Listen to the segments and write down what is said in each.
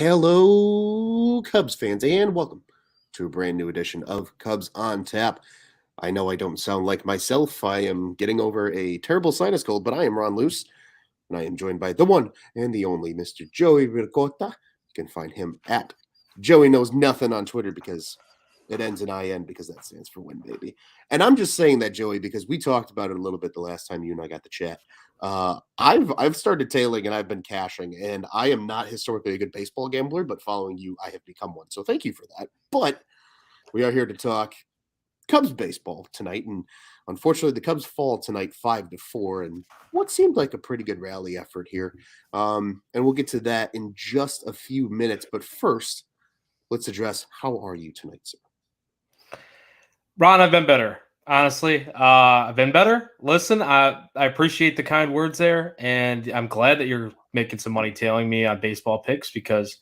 Hello, Cubs fans, and welcome to a brand new edition of Cubs on Tap. I know I don't sound like myself. I am getting over a terrible sinus cold, but I am Ron Luce, and I am joined by the one and the only Mr. Joey Ricotta. You can find him at Joey Knows Nothing on Twitter because it ends in IN because that stands for win, baby. And I'm just saying that, Joey, because we talked about it a little bit the last time you and I got the chat. I've started tailing and I've been cashing, and I am not historically a good baseball gambler, but following you, I have become one. So thank you for that. But we are here to talk Cubs baseball tonight, and unfortunately, the Cubs fall tonight 5-4, and what seemed like a pretty good rally effort here. And we'll get to that in just a few minutes. But first, let's address how are you tonight, sir? Ron, I've been better. Honestly, I've been better. Listen, I appreciate the kind words there, and I'm glad that you're making some money tailing me on baseball picks because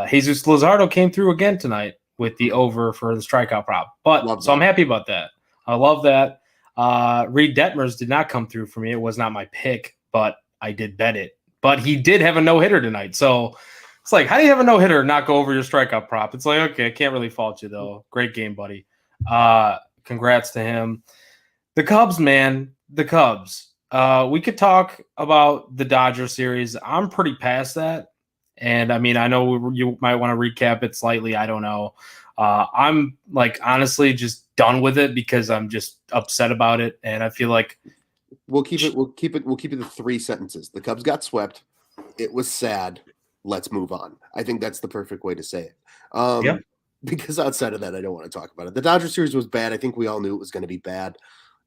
Jesus Luzardo came through again tonight with the over for the strikeout prop. I'm happy about that. I love that. Reed Detmers did not come through for me. It was not my pick, but I did bet it. But he did have a no-hitter tonight, so it's like, how do you have a no-hitter and not go over your strikeout prop? It's like, okay, I can't really fault you though. Great game, buddy. Congrats to him. The Cubs, man, the Cubs. We could talk about the Dodger series. I'm pretty past that. And I mean, I know you might want to recap it slightly. I don't know. I'm like honestly just done with it because I'm just upset about it. And I feel like we'll keep it to 3 sentences. The Cubs got swept. It was sad. Let's move on. I think that's the perfect way to say it. Yep. Because outside of that, I don't want to talk about it. The Dodger series was bad. I think we all knew it was going to be bad.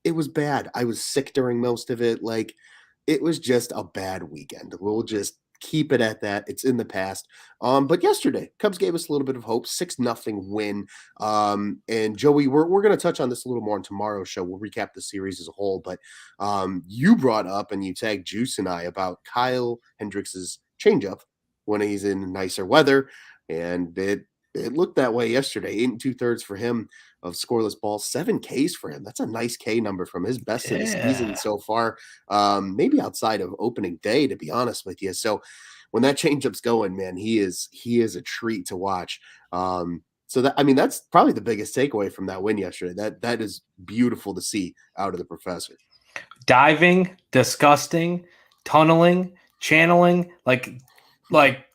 It was bad. I was sick during most of it. Like, it was just a bad weekend. We'll just keep it at that. It's in the past. But yesterday, Cubs gave us a little bit of hope. 6-0 win. And Joey, we're going to touch on this a little more on tomorrow's show. We'll recap the series as a whole. But you brought up and you tagged Juice and I about Kyle Hendricks' changeup when he's in nicer weather. And it looked that way yesterday. 8 2/3 for him of scoreless balls, 7 Ks for him. That's a nice K number from his best of the season so far. Maybe outside of opening day, to be honest with you. So when that changeup's going, man, he is a treat to watch. So that's probably the biggest takeaway from that win yesterday. That is beautiful to see out of the professor. Diving, disgusting, tunneling, channeling, like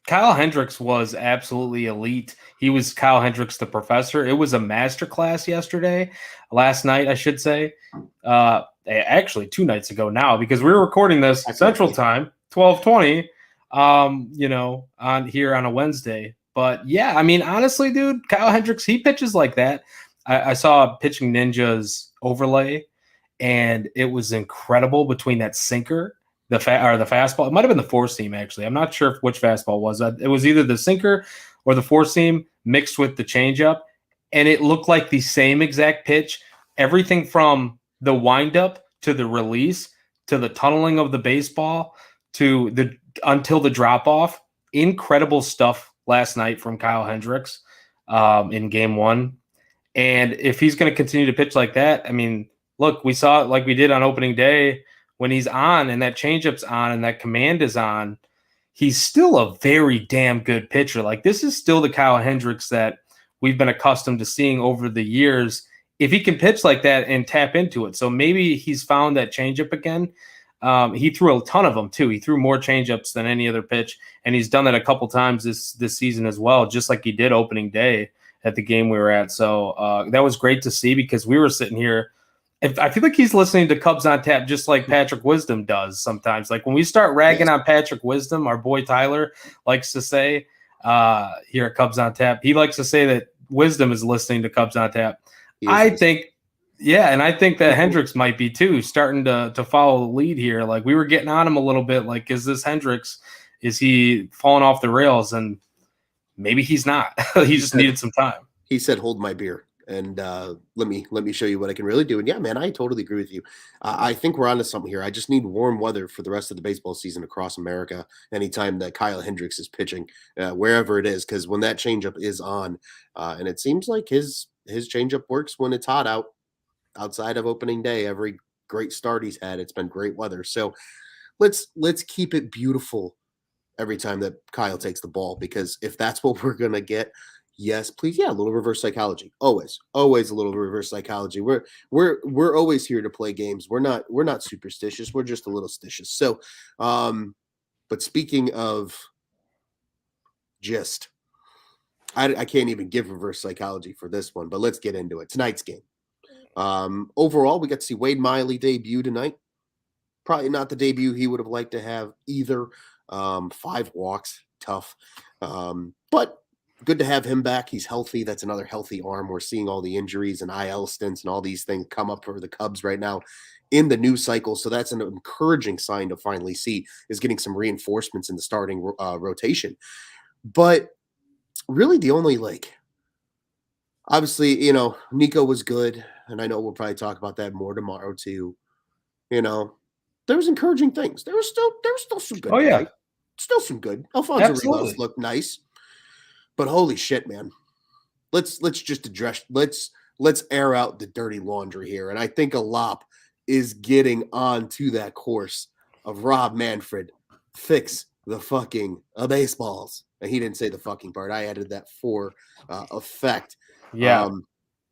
Kyle Hendricks was absolutely elite. He was Kyle Hendricks, the professor. It was a masterclass last night, I should say. Actually, 2 nights ago now, because we were recording this Central Time, 12:20, on here on a Wednesday. But yeah, I mean, honestly, dude, Kyle Hendricks, he pitches like that. I saw Pitching Ninja's overlay, and it was incredible between that sinker the fastball. It might have been the 4-seam, actually. I'm not sure which fastball it was. It was either the sinker or the 4-seam mixed with the changeup, and it looked like the same exact pitch. Everything from the windup to the release to the tunneling of the baseball until the drop off. Incredible stuff last night from Kyle Hendricks in Game 1. And if he's going to continue to pitch like that, I mean, look, we saw it like we did on opening day. When he's on and that changeup's on and that command is on, he's still a very damn good pitcher. Like, this is still the Kyle Hendricks that we've been accustomed to seeing over the years. If he can pitch like that and tap into it. So maybe he's found that changeup again. He threw a ton of them too. He threw more changeups than any other pitch, and he's done that a couple times this season as well, just like he did opening day at the game we were at. So that was great to see because we were sitting here. I feel like he's listening to Cubs on Tap just like Patrick Wisdom does sometimes. Like when we start ragging on Patrick Wisdom, our boy Tyler likes to say here at Cubs on Tap, he likes to say that Wisdom is listening to Cubs on Tap. I think that Hendricks might be too, starting to follow the lead here. Like we were getting on him a little bit. Like, is this Hendricks? Is he falling off the rails? And maybe he's not. He just needed some time. He said, "Hold my beer." And let me show you what I can really do. And yeah, man, I totally agree with you. I think we're onto something here. I just need warm weather for the rest of the baseball season across America. Anytime that Kyle Hendricks is pitching, wherever it is, because when that changeup is on, and it seems like his changeup works when it's hot out. Outside of opening day, every great start he's had, it's been great weather. So let's keep it beautiful every time that Kyle takes the ball, because if that's what we're gonna get, yes, please, yeah, a little reverse psychology. Always, always a little reverse psychology. We're always here to play games. We're not superstitious. We're just a little stitious. So, but speaking of just, I can't even give reverse psychology for this one, but let's get into it. Tonight's game. Overall, we got to see Wade Miley debut tonight. Probably not the debut he would have liked to have either. 5 walks, tough. But good to have him back. He's healthy. That's another healthy arm. We're seeing all the injuries and IL stints and all these things come up for the Cubs right now in the new cycle. So that's an encouraging sign to finally see, is getting some reinforcements in the starting rotation. But really the only, like, obviously, Nico was good. And I know we'll probably talk about that more tomorrow too. You know, there was encouraging things. There was still some good Oh yeah, tonight. Still some good. Alfonso Rios absolutely. looked nice, but holy shit, man! Let's just address. Let's air out the dirty laundry here, and I think a lop is getting on to that course of Rob Manfred. Fix the fucking baseballs, and he didn't say the fucking part. I added that for effect. Yeah, Um,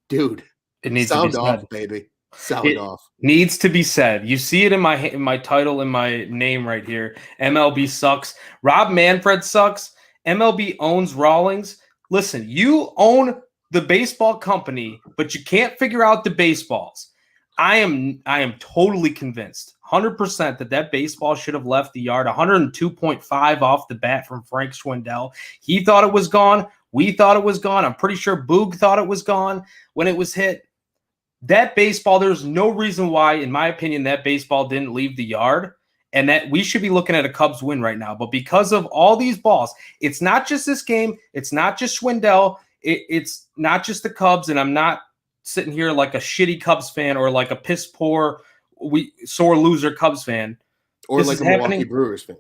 Dude, it needs to be sound said. off, baby. Sound It off. needs to be said. You see it in my title, in my name right here. MLB sucks. Rob Manfred sucks. MLB owns Rawlings. Listen, you own the baseball company, but you can't figure out the baseballs. I am totally convinced, 100% that baseball should have left the yard. 102.5 off the bat from Frank Schwindel. He thought it was gone. We thought it was gone. I'm pretty sure Boog thought it was gone when it was hit. That baseball, there's no reason why, in my opinion, that baseball didn't leave the yard, and that we should be looking at a Cubs win right now. But because of all these balls, it's not just this game. It's not just Schwindel. It's not just the Cubs, and I'm not sitting here like a shitty Cubs fan or like a piss poor, sore loser Cubs fan. Or This like is a Milwaukee happening, Brewers fan.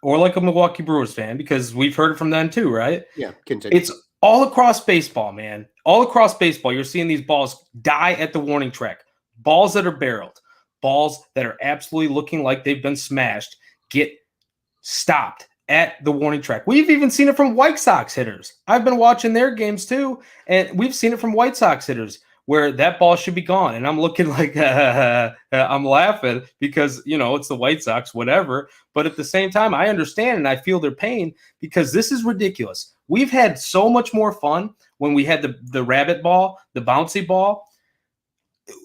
or like a Milwaukee Brewers fan, because we've heard it from them too, right? Yeah, continue. It's all across baseball, man. All across baseball, you're seeing these balls die at the warning track. Balls that are barreled, balls that are absolutely looking like they've been smashed, get stopped at the warning track. We've even seen it from White Sox hitters. I've been watching their games too, and we've seen it from White Sox hitters where that ball should be gone. And I'm looking like I'm laughing because, it's the White Sox, whatever. But at the same time, I understand and I feel their pain because this is ridiculous. We've had so much more fun when we had the rabbit ball, the bouncy ball.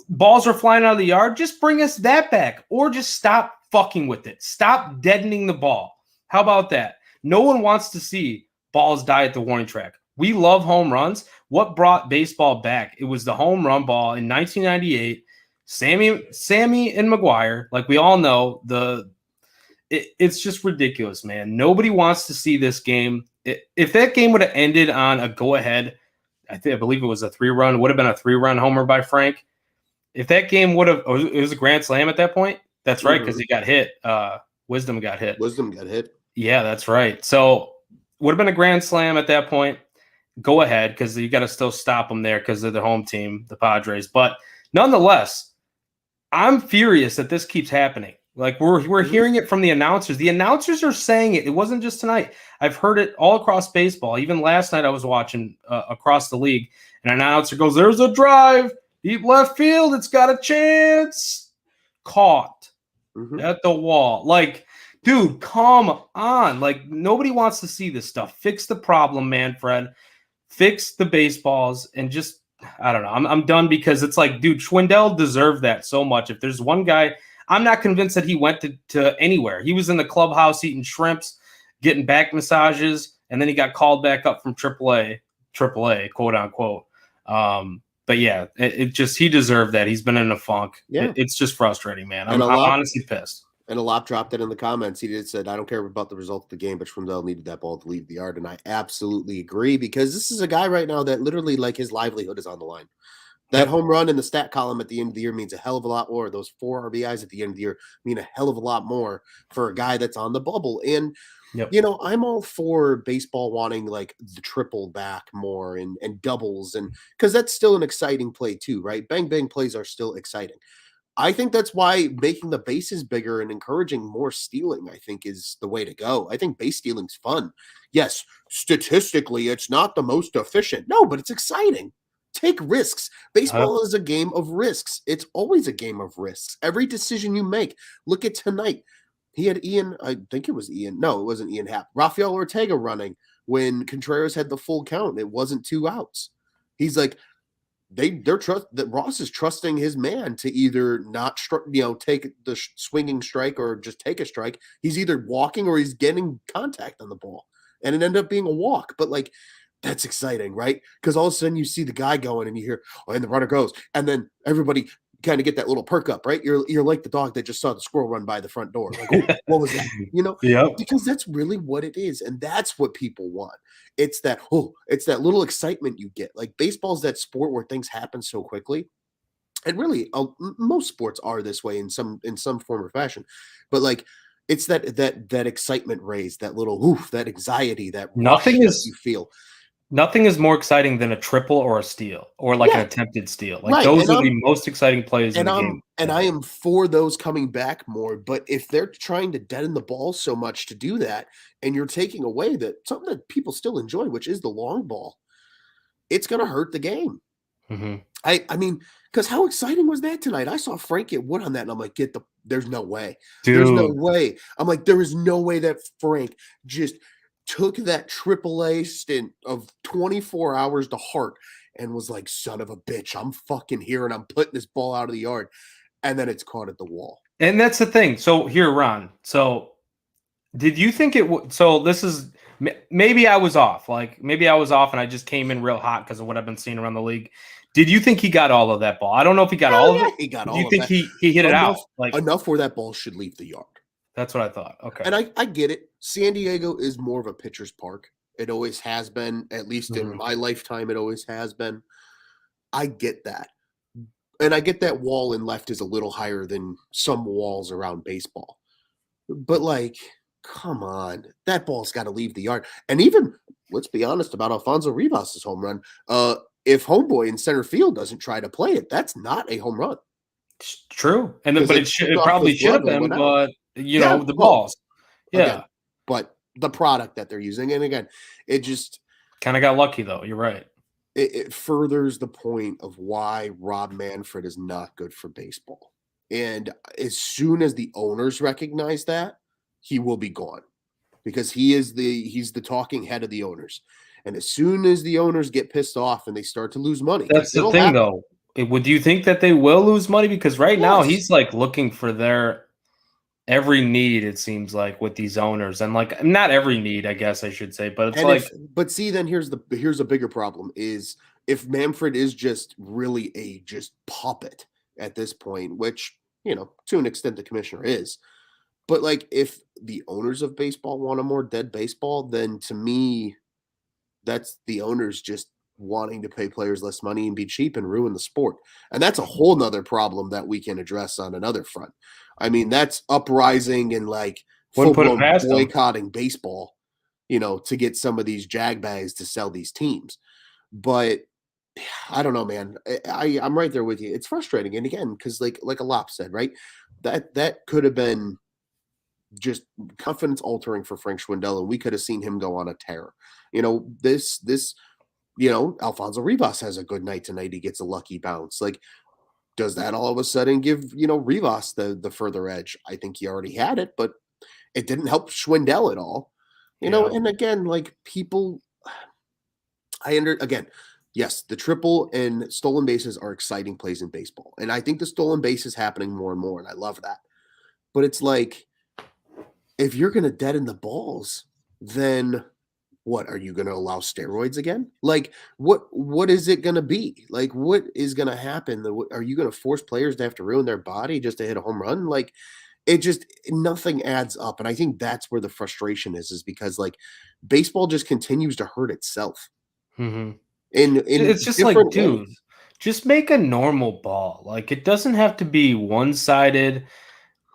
Balls are flying out of the yard. Just bring us that back, or just stop fucking with it. Stop deadening the ball. How about that? No one wants to see balls die at the warning track. We love home runs. What brought baseball back? It was the home run ball in 1998. Sammy and McGuire, like we all know, it's just ridiculous, man. Nobody wants to see this game. If that game would have ended on a go-ahead, I believe it was a 3-run, would have been a 3-run homer by Frank. If that game would have, it was a grand slam at that point. That's right, because he got hit. Wisdom got hit. Wisdom got hit. Yeah, that's right. So would have been a grand slam at that point. Go ahead, because you got to still stop them there because they're the home team, the Padres. But nonetheless, I'm furious that this keeps happening. Like we're hearing it from the announcers. The announcers are saying it. It wasn't just tonight. I've heard it all across baseball. Even last night I was watching across the league. An announcer goes, "There's a drive. Deep left field. It's got a chance." Caught at the wall. Like, dude, come on. Like, nobody wants to see this stuff. Fix the problem, Manfred. Fix the baseballs and just, I don't know. I'm done because it's like, dude, Schwindel deserved that so much. If there's one guy, I'm not convinced that he went to anywhere. He was in the clubhouse eating shrimps, getting back massages, and then he got called back up from AAA, quote unquote. But yeah, he deserved that. He's been in a funk. Yeah. It's just frustrating, man. I'm honestly pissed. And a lot dropped it in the comments. He did said, "I don't care about the result of the game, but Schwindel needed that ball to leave the yard." And I absolutely agree, because this is a guy right now that literally, like, his livelihood is on the line. That home run in the stat column at the end of the year means a hell of a lot more. Those 4 RBIs at the end of the year mean a hell of a lot more for a guy that's on the bubble. And I'm all for baseball wanting like the triple back more and doubles, and because that's still an exciting play too, right? Bang bang plays are still exciting. I think that's why making the bases bigger and encouraging more stealing, I think, is the way to go. I think base stealing's fun. Yes, statistically, it's not the most efficient. No, but it's exciting. Take risks. Baseball is a game of risks. It's always a game of risks. Every decision you make. Look at tonight. He had Ian, I think it was Ian. No, it wasn't Ian Happ. Rafael Ortega running when Contreras had the full count. It wasn't 2 outs. He's like, they're trust that Ross is trusting his man to either not take the swinging strike or just take a strike. He's either walking or he's getting contact on the ball, and it ended up being a walk. But like, that's exciting, right? Because all of a sudden you see the guy going and you hear, oh, and the runner goes, and then everybody kind of get that little perk up, right? You're like the dog that just saw the squirrel run by the front door. Like, oh, what was that? Yep. Because that's really what it is, and that's what people want. It's that little excitement you get. Like baseball's that sport where things happen so quickly, and really, most sports are this way in some form or fashion. But like, it's that excitement raised, that little oof, that anxiety, that rush that you feel. Nothing is more exciting than a triple or a steal or like an attempted steal. Like right. Those are the most exciting plays in the game. And I am for those coming back more. But if they're trying to deaden the ball so much to do that, and you're taking away something that people still enjoy, which is the long ball, it's going to hurt the game. Mm-hmm. I mean, because how exciting was that tonight? I saw Frank get wood on that, and I'm like, there's no way. Dude. There's no way. I'm like, there is no way that Frank just took that AAA stint of 24 hours to heart and was like, son of a bitch, I'm fucking here and I'm putting this ball out of the yard. And then it's caught at the wall. And that's the thing. So here, Ron, so did you think it would? So this is, maybe I was off. Like maybe I was off and I just came in real hot because of what I've been seeing around the league. Did you think he got all of that ball? I don't know if he got all of it. He got all of it. Do you think he hit it out? Like enough where that ball should leave the yard. That's what I thought. Okay. And I get it. San Diego is more of a pitcher's park. It always has been, at least in my lifetime, it always has been. I get that. And I get that wall in left is a little higher than some walls around baseball. But like, come on. That ball's got to leave the yard. And even, let's be honest about Alfonso Rivas' home run. If homeboy in center field doesn't try to play it, that's not a home run. It's true. And then, but it probably should have been, but the balls. Yeah. Again, but the product that they're using. And again, it just kind of got lucky though. You're right. It furthers the point of why Rob Manfred is not good for baseball. And as soon as the owners recognize that, he will be gone because he's the talking head of the owners. And as soon as the owners get pissed off and they start to lose money, that's the thing though. Would you think that they will lose money? Because right now he's like looking for their every need, it seems like, with these owners, and like not every need, I guess I should say, but it's but see, then here's a bigger problem is if Manfred is just really a just puppet at this point, which, to an extent the commissioner is, but like if the owners of baseball want a more dead baseball, then to me, that's the owners just wanting to pay players less money and be cheap and ruin the sport. And that's a whole nother problem that we can address on another front. I mean, that's uprising and like full-blown boycotting baseball, to get some of these jagbags to sell these teams. But I don't know, man. I'm right there with you. It's frustrating. And again, because like Alop said, right, that could have been just confidence altering for Frank Schwindel, and we could have seen him go on a tear. Alfonso Rivas has a good night tonight. He gets a lucky bounce. Like, does that all of a sudden give, Rivas the further edge? I think he already had it, but it didn't help Schwindel at all. And again, like people, yes, the triple and stolen bases are exciting plays in baseball. And I think the stolen base is happening more and more, and I love that. But it's like, if you're going to deaden the balls, then what, are you going to allow steroids again? Like, what is it going to be? Like, what is going to happen? Are you going to force players to have to ruin their body just to hit a home run? Like, nothing adds up. And I think that's where the frustration is because like baseball just continues to hurt itself. Mm-hmm. It's just like, dude, just make a normal ball. Like, it doesn't have to be one-sided,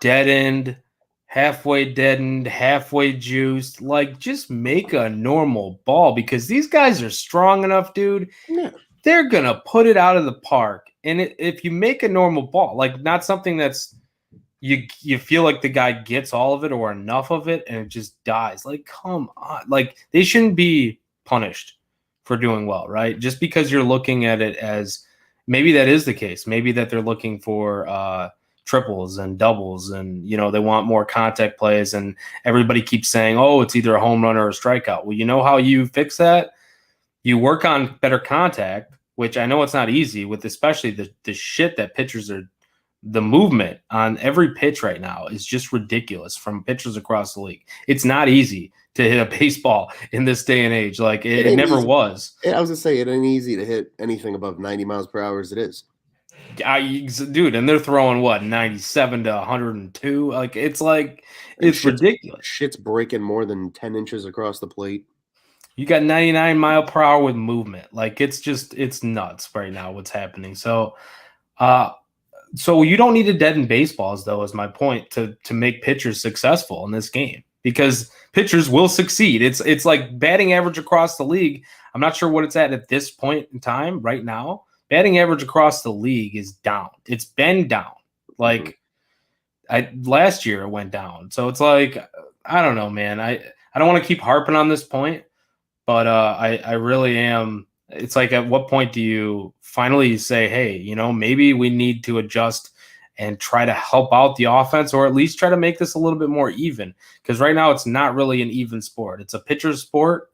dead-end, halfway deadened, halfway juiced. Like, just make a normal ball because these guys are strong enough, dude. Yeah. They're going to put it out of the park. And if you make a normal ball, like not something that's you feel like the guy gets all of it or enough of it and it just dies. Like, come on. Like, they shouldn't be punished for doing well, right? Just because you're looking at it as maybe that is the case. Maybe that they're looking for triples and doubles and, they want more contact plays and everybody keeps saying, oh, it's either a home run or a strikeout. Well, you know how you fix that? You work on better contact, which I know it's not easy with especially the shit that pitchers are. The movement on every pitch right now is just ridiculous from pitchers across the league. It's not easy to hit a baseball in this day and age. Like it ain't never easy. was. I was gonna say it ain't easy to hit anything above 90 miles per hour as it is. Dude, and they're throwing what 97 to 102. It's ridiculous. Shit's breaking more than 10 inches across the plate. You got 99 mile per hour with movement. Like it's nuts right now what's happening. So you don't need to deaden baseballs, though, is my point, to make pitchers successful in this game because pitchers will succeed. It's like batting average across the league. I'm not sure what it's at this point in time right now. Batting average across the league is down. It's been down. Like last year it went down. So it's like, I don't know, man. I don't want to keep harping on this point, but I really am. It's like, at what point do you finally say, hey, maybe we need to adjust and try to help out the offense or at least try to make this a little bit more even? Because right now it's not really an even sport. It's a pitcher's sport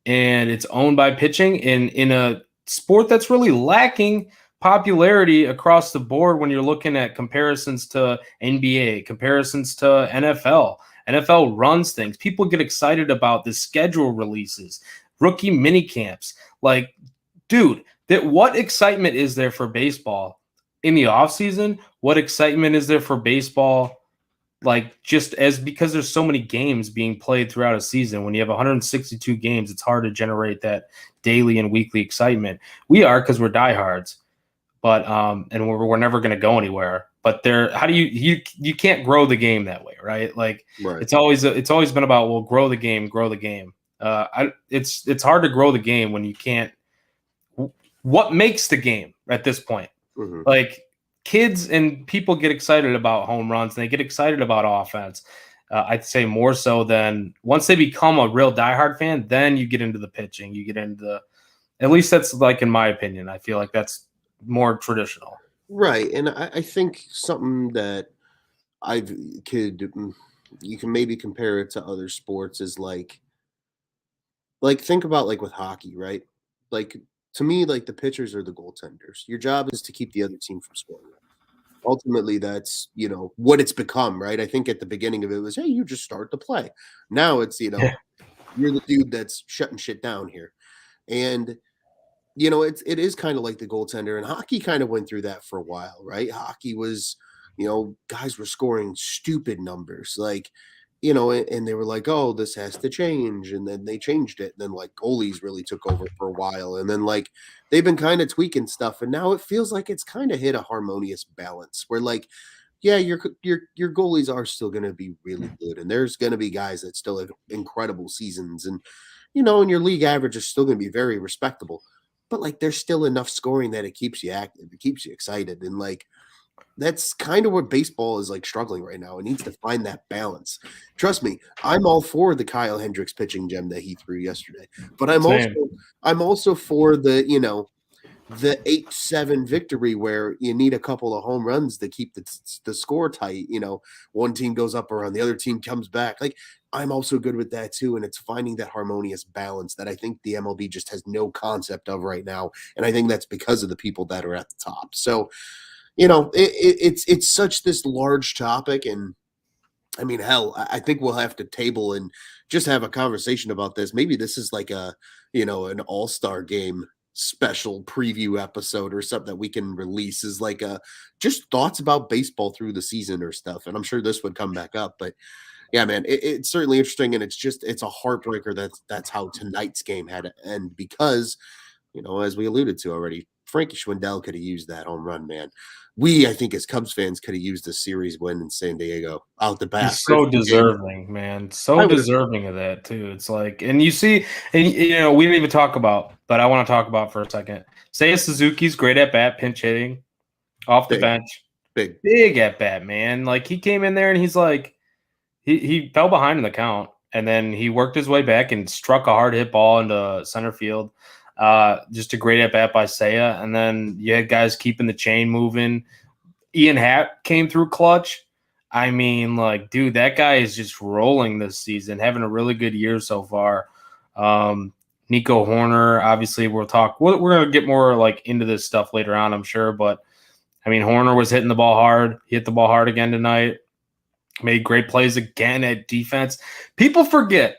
and it's owned by pitching in a sport that's really lacking popularity across the board when you're looking at comparisons to NBA, comparisons to NFL. NFL runs things. People get excited about the schedule releases, rookie mini camps. Like, dude, what excitement is there for baseball in the offseason? What excitement is there for baseball? Like, just as because there's so many games being played throughout a season, when you have 162 games, it's hard to generate that daily and weekly excitement. We are, because we're diehards, but and we're never going to go anywhere. But how do you can't grow the game that way, right? Like, Right. It's always been about, well, grow the game. It's hard to grow the game when you can't. What makes the game at this point? Mm-hmm. Like, kids and people get excited about home runs and they get excited about offense. I'd say more so than once they become a real diehard fan, then you get into the pitching. You get into at least that's like, in my opinion, I feel like that's more traditional. Right. And I think something that you can maybe compare it to other sports is like think about like with hockey, right? Like, to me, like the pitchers are the goaltenders. Your job is to keep the other team from scoring. Ultimately, that's what it's become, right? I think at the beginning of it was, hey, you just start the play. Now it's you're the dude that's shutting shit down here, and it is kind of like the goaltender, and hockey kind of went through that for a while, right? Hockey was, guys were scoring stupid numbers, like and they were like, oh, this has to change. And then they changed it. And then like goalies really took over for a while. And then like they've been kind of tweaking stuff. And now it feels like it's kind of hit a harmonious balance where like, yeah, your goalies are still going to be really good. And there's going to be guys that still have incredible seasons. And, and your league average is still going to be very respectable. But like there's still enough scoring that it keeps you active. It keeps you excited. And like, that's kind of what baseball is like struggling right now. It needs to find that balance. Trust me, I'm all for the Kyle Hendricks pitching gem that he threw yesterday, but I'm also for the 8-7 victory where you need a couple of home runs to keep the score tight. One team goes up around, the other team comes back. Like, I'm also good with that too, and it's finding that harmonious balance that I think the MLB just has no concept of right now, and I think that's because of the people that are at the top. So. It's such this large topic, and I mean, hell, I think we'll have to table and just have a conversation about this. Maybe this is like an all-star game special preview episode or something that we can release is like just thoughts about baseball through the season or stuff. And I'm sure this would come back up, but yeah, man, it's certainly interesting. And it's a heartbreaker that's how tonight's game had to end because, as we alluded to already, Frankie Schwindel could have used that home run, man. I think, as Cubs fans, could have used the series win in San Diego out the bat. He's so deserving, man. So deserving of that, too. It's like, and you see, and we didn't even talk about but I want to talk about for a second. Seiya Suzuki's great at bat, pinch hitting off the Big, bench. big. Big at bat, man. Like he came in there and he's like, he fell behind in the count, and then he worked his way back and struck a hard hit ball into center field. Just a great at bat by Seiya. And then you had guys keeping the chain moving. Ian Happ came through clutch. I mean, like, dude, that guy is just rolling this season, having a really good year so far. Nico Horner, obviously, we're going to get more like into this stuff later on, I'm sure. But I mean, Horner was hitting the ball hard. He hit the ball hard again tonight. Made great plays again at defense. People forget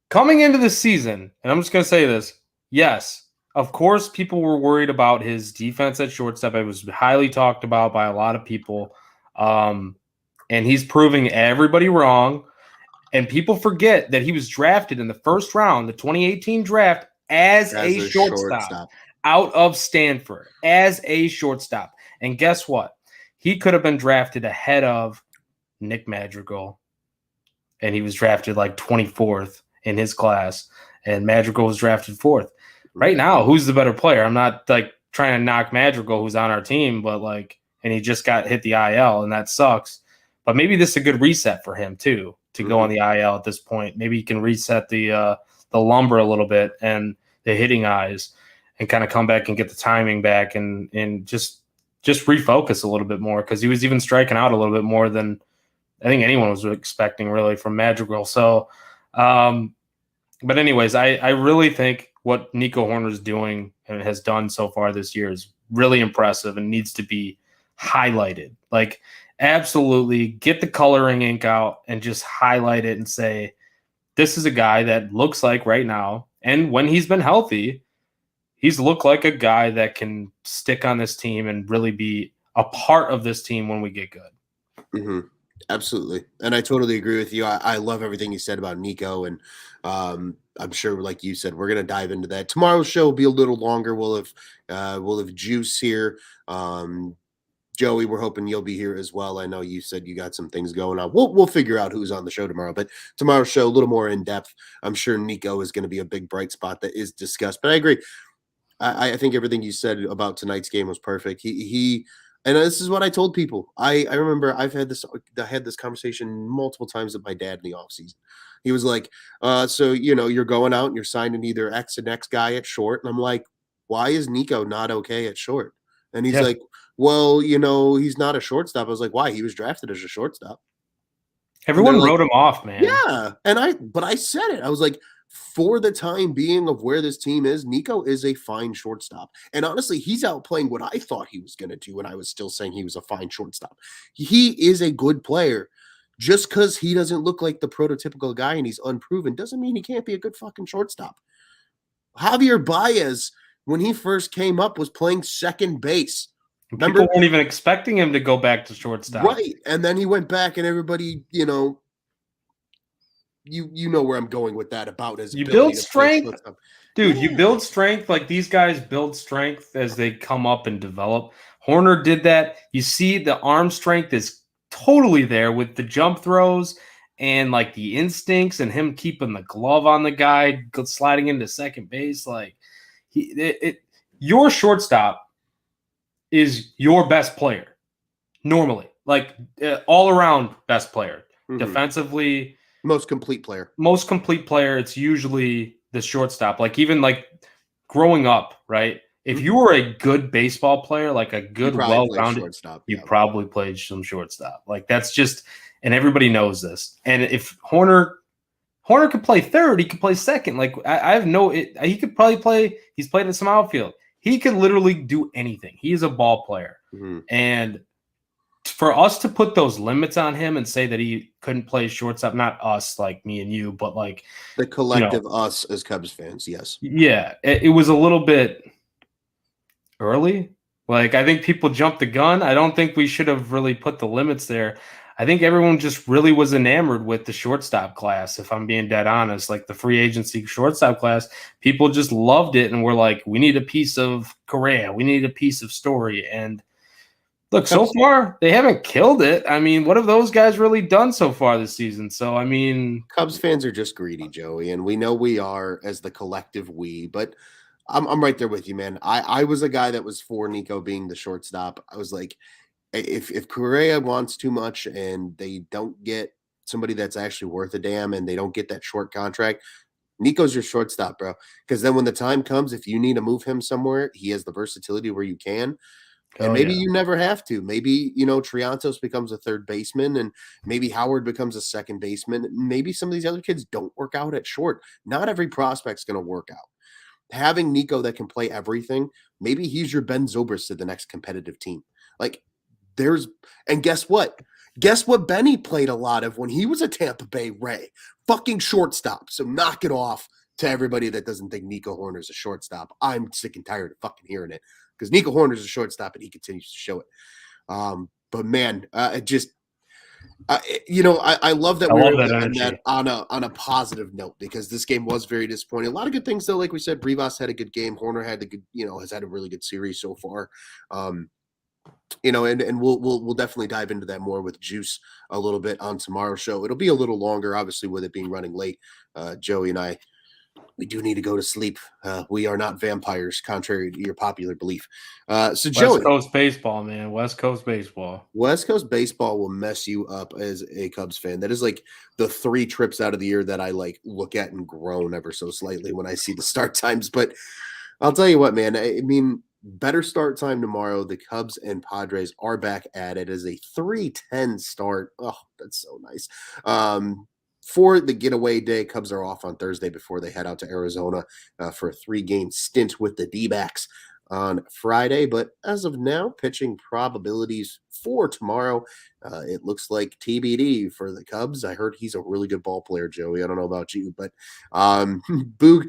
coming into the season, and I'm just going to say this. Yes, of course, people were worried about his defense at shortstop. It was highly talked about by a lot of people. And he's proving everybody wrong. And people forget that he was drafted in the first round, the 2018 draft, as a shortstop out of Stanford, as a shortstop. And guess what? He could have been drafted ahead of Nick Madrigal. And he was drafted like 24th in his class. And Madrigal was drafted 4th. Right now, who's the better player? I'm not like trying to knock Madrigal, who's on our team, but like, and he just got hit the IL, and that sucks. But maybe this is a good reset for him too, to go on the IL at this point. Maybe he can reset the lumber a little bit and the hitting eyes, and kind of come back and get the timing back, and just refocus a little bit more, because he was even striking out a little bit more than I think anyone was expecting really from Madrigal. So, but anyways, I really think what Nico Horner is doing and has done so far this year is really impressive and needs to be highlighted. Like, absolutely get the coloring ink out and just highlight it and say, this is a guy that looks like right now, and when he's been healthy, he's looked like a guy that can stick on this team and really be a part of this team when we get good. Mm-hmm. Absolutely. And I totally agree with you. I love everything you said about Nico. And I'm sure, like you said, we're going to dive into that. Tomorrow's show will be a little longer. We'll have Juice here. Joey, we're hoping you'll be here as well. I know you said you got some things going on. We'll figure out who's on the show tomorrow. But tomorrow's show, a little more in depth. I'm sure Nico is going to be a big bright spot that is discussed. But I agree. I think everything you said about tonight's game was perfect. He and this is what I told people. I remember I had this conversation multiple times with my dad in the offseason. He was like, so you're going out and you're signing either X and X guy at short. And I'm like, why is Nico not okay at short? And he's like, well, he's not a shortstop. I was like, why? He was drafted as a shortstop. Everyone wrote him off, man. Yeah. But I said it. I was like, for the time being of where this team is, Nico is a fine shortstop. And honestly, he's outplaying what I thought he was going to do when I was still saying he was a fine shortstop. He is a good player. Just because he doesn't look like the prototypical guy and he's unproven doesn't mean he can't be a good fucking shortstop. Javier Baez, when he first came up, was playing second base. Remember? People weren't even expecting him to go back to shortstop. Right. And then he went back and everybody, you know where I'm going with that about his you build strength. Dude, you build strength. Like, these guys build strength as they come up and develop. Horner did that. You see the arm strength is totally there with the jump throws and like the instincts and him keeping the glove on the guy, sliding into second base. Like, your shortstop is your best player normally, like all around best player. Defensively, most complete player. It's usually the shortstop. Like, even like growing up, right? If you were a good baseball player, like a good, well-rounded shortstop, you probably played some shortstop. Like, that's just, and everybody knows this. And if Horner could play third, he could play second. Like, he could probably play. He's played in some outfield. He could literally do anything. He is a ball player. And for us to put those limits on him and say that he couldn't play shortstop, not us, like me and you, but like the collective us as Cubs fans, yes. Yeah, it was a little bit early. Like, I think people jumped the gun. I don't think we should have really put the limits there. I think everyone just really was enamored with the shortstop class, if I'm being dead honest. Like, the free agency shortstop class, people just loved it and were like, we need a piece of Correa. We need a piece of Story. And Look, so Cubs, far they haven't killed it. I mean, what have those guys really done so far this season? So, I mean, Cubs fans are just greedy, Joey, and we know we are as the collective we. But I'm right there with you, man. I was a guy that was for Nico being the shortstop. I was like, if Correa wants too much and they don't get somebody that's actually worth a damn and they don't get that short contract, Nico's your shortstop, bro. Because then when the time comes, if you need to move him somewhere, he has the versatility where you can. And oh maybe yeah. you never have to. Maybe, Triantos becomes a third baseman and maybe Howard becomes a second baseman. Maybe some of these other kids don't work out at short. Not every prospect's going to work out. Having Nico that can play everything, maybe he's your Ben Zobrist to the next competitive team. Like, there's, and guess what? Guess what Benny played a lot of when he was a Tampa Bay Ray? Fucking shortstop. So knock it off to everybody that doesn't think Nico Horner's a shortstop. I'm sick and tired of fucking hearing it because Nico Horner's a shortstop and he continues to show it. But man, it just I love that I we were love able that to end that energy. on a positive note because this game was very disappointing. A lot of good things though, like we said, Rivas had a good game. Horner had a good, has had a really good series so far. Um, and we'll definitely dive into that more with Juice a little bit on tomorrow's show. It'll be a little longer, obviously, with it being running late. Joey and I, we do need to go to sleep. We are not vampires, contrary to your popular belief. So West Joey, Coast baseball, man. West Coast baseball. West Coast baseball will mess you up as a Cubs fan. That is like the 3 trips out of the year that I like look at and groan ever so slightly when I see the start times. But I'll tell you what, man. I mean, better start time tomorrow. The Cubs and Padres are back at it as a 3:10 start. Oh, that's so nice. For the getaway day, Cubs are off on Thursday before they head out to Arizona for a 3-game stint with the D-backs on Friday. But as of now, pitching probabilities for tomorrow, it looks like TBD for the Cubs. I heard he's a really good ball player, Joey. I don't know about you, but Boog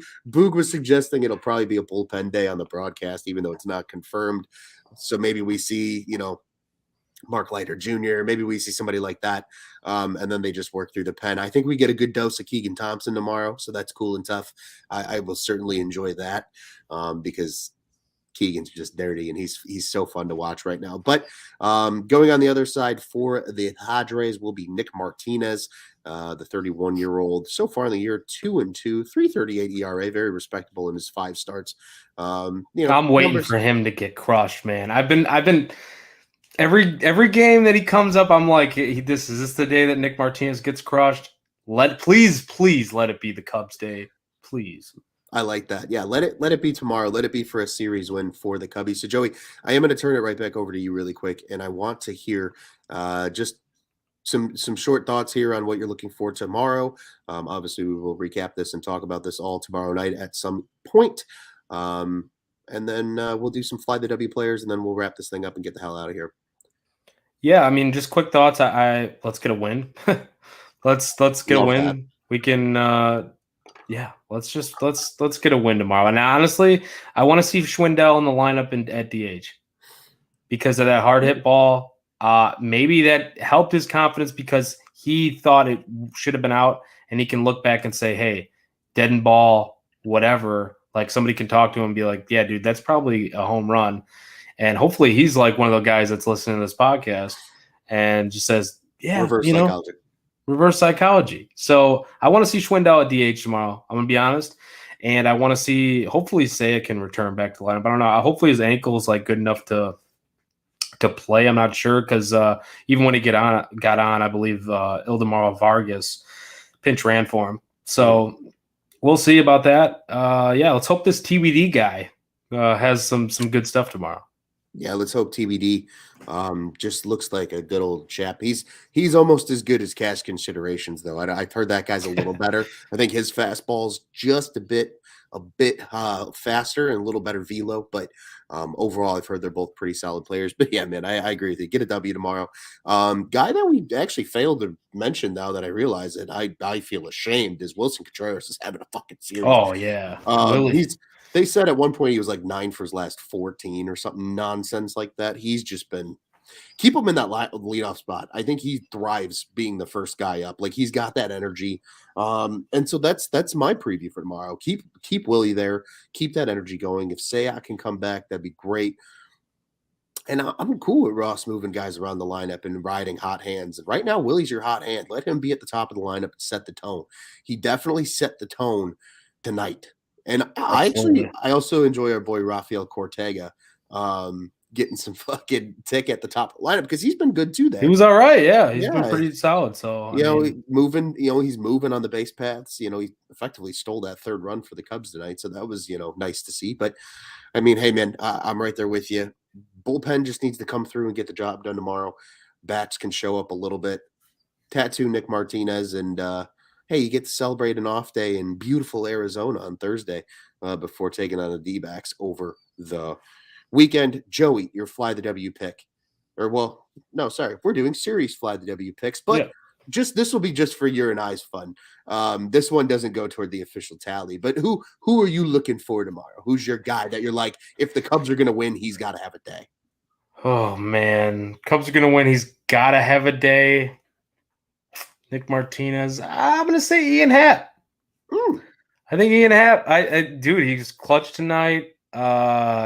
was suggesting it'll probably be a bullpen day on the broadcast, even though it's not confirmed. So maybe we see, Mark Leiter Jr., maybe we see somebody like that. And then they just work through the pen. I think we get a good dose of Keegan Thompson tomorrow. So that's cool and tough. I will certainly enjoy that because Keegan's just dirty and he's so fun to watch right now. But going on the other side for the Padres will be Nick Martinez, the 31-year-old. So far in the year, 2-2, 3.38 ERA, very respectable in his 5 starts. I'm waiting Numbers. for him to get crushed, man. I've been every game that he comes up, I'm like, this is this the day that Nick Martinez gets crushed? Please let it be the Cubs day, please. I like that. Yeah, let it be tomorrow. Let it be for a series win for the Cubbies. So Joey, I am going to turn it right back over to you really quick, and I want to hear just some short thoughts here on what you're looking for tomorrow. Obviously, we will recap this and talk about this all tomorrow night at some point. And then we'll do some fly the W players, and then we'll wrap this thing up and get the hell out of here. Yeah, I mean, just quick thoughts. I let's get a win. let's get a Love win. that. We can yeah, let's get a win tomorrow. And honestly, I want to see Schwindel in the lineup at DH because of that hard hit ball. Maybe that helped his confidence because he thought it should have been out, and he can look back and say, "Hey, dead and ball, whatever." Like somebody can talk to him and be like, "Yeah, dude, that's probably a home run." And hopefully, he's like one of the guys that's listening to this podcast and just says, "Yeah, Reverse psychology. reverse psychology." So I want to see Schwindel at DH tomorrow. I'm gonna be honest, and I want to see hopefully Saya can return back to the lineup. I don't know. Hopefully his ankle is like good enough to play. I'm not sure because even when he got on, I believe Ildemaro Vargas pinch ran for him. So we'll see about that. Yeah, let's hope this TBD guy has some good stuff tomorrow. Yeah, let's hope TBD just looks like a good old chap. He's almost as good as Cash Considerations, though. I've heard that guy's a little better. I think his fastball's just a bit faster and a little better velo, but overall, I've heard they're both pretty solid players. But yeah, man, I agree with you. Get a W tomorrow. Guy that we actually failed to mention now that I realize it, I feel ashamed is Wilson Contreras is having a fucking series. Oh yeah, Willie. They said at one point he was like 9 for his last 14 or something nonsense like that. He's just been keep him in that leadoff spot. I think he thrives being the first guy up. Like he's got that energy. And so that's my preview for tomorrow. Keep Willie there. Keep that energy going. If Sayak can come back, that'd be great. And I'm cool with Ross moving guys around the lineup and riding hot hands. And right now, Willie's your hot hand. Let him be at the top of the lineup and set the tone. He definitely set the tone tonight. And Absolutely. I also enjoy our boy Rafael Cortega getting some fucking tick at the top of the lineup because he's been good too He there. was all right. Yeah, he's been Yeah, pretty solid. So I you know, mean, moving, he's moving on the base paths. He effectively stole that third run for the Cubs tonight. So that was, nice to see. But I mean, hey, man, I'm right there with you. Bullpen just needs to come through and get the job done tomorrow. Bats can show up a little bit. Tattoo Nick Martinez, and hey, you get to celebrate an off day in beautiful Arizona on Thursday before taking on the D-backs over the weekend. Joey, your fly the W pick. Or, well, no, sorry. We're doing series fly the W picks, but yeah. this will be just for your and I's fun. This one doesn't go toward the official tally, but who are you looking for tomorrow? Who's your guy that you're like, if the Cubs are going to win, he's got to have a day? Oh man, Cubs are gonna win. He's gotta have a day. Nick Martinez. I'm gonna say Ian Happ. Mm, I think Ian Happ. Dude, he's clutch tonight.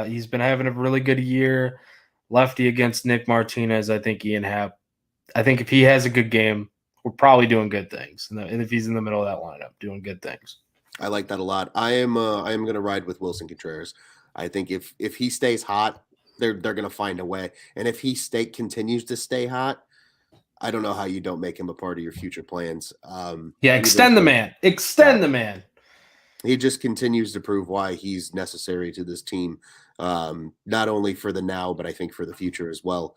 He's been having a really good year. Lefty against Nick Martinez. I think Ian Happ. I think if he has a good game, we're probably doing good things. And if he's in the middle of that lineup, doing good things. I like that a lot. I am going to ride with Wilson Contreras. I think if he stays hot, they're going to find a way. And if he continues to stay hot, I don't know how you don't make him a part of your future plans. Yeah, extend the man. Extend the man. He just continues to prove why he's necessary to this team, not only for the now, but I think for the future as well.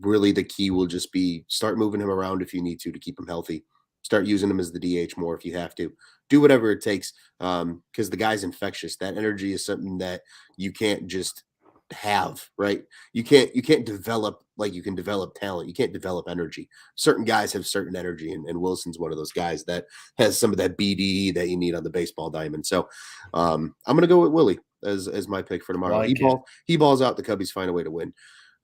Really, the key will just be start moving him around if you need to keep him healthy. Start using him as the DH more if you have to. Do whatever it takes because the guy's infectious. That energy is something that you can't just have, right? You can't develop like you can develop talent. You can't develop energy. Certain guys have certain energy, and Wilson's one of those guys that has some of that BDE that you need on the baseball diamond. So I'm gonna go with Willie as my pick for tomorrow. He balls out, the Cubbies find a way to win.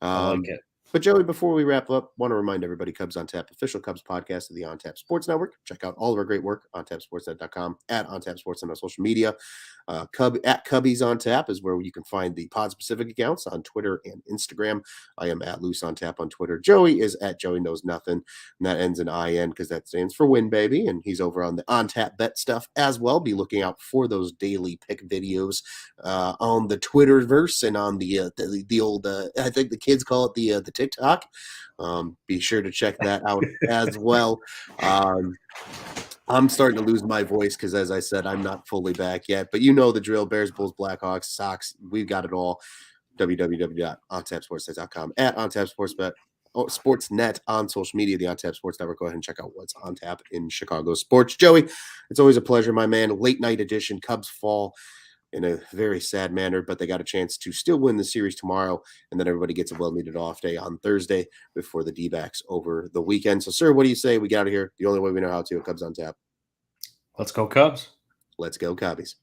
I like it. But Joey, before we wrap up, want to remind everybody Cubs on Tap, official Cubs podcast of the On Tap Sports Network. Check out all of our great work on tapsportsnet.com, at On Tap Sportsnet on social media. At Cubbies on Tap is where you can find the pod specific accounts on Twitter and Instagram. I am at Loose on Tap on Twitter. Joey is at Joey Knows Nothing, and that ends in IN because that stands for Win Baby. And he's over on the On Tap Bet stuff as well. Be looking out for those daily pick videos on the Twitterverse and on the old I think the kids call it the TikTok. Be sure to check that out as well. I'm starting to lose my voice because, as I said, I'm not fully back yet. But you know the drill: Bears, Bulls, Blackhawks, Sox. We've got it all. www.ontapsportsnet.com, at OnTapSportsBet. Sportsnet on social media, the On Tap Sports Network. Go ahead and check out what's on tap in Chicago sports. Joey, it's always a pleasure, my man. Late night edition. Cubs fall in a very sad manner, but they got a chance to still win the series tomorrow, and then everybody gets a well-needed off day on Thursday before the D-backs over the weekend. So, sir, what do you say we get out of here the only way we know how to? Cubs on Tap. Let's go, Cubs. Let's go, Cubbies.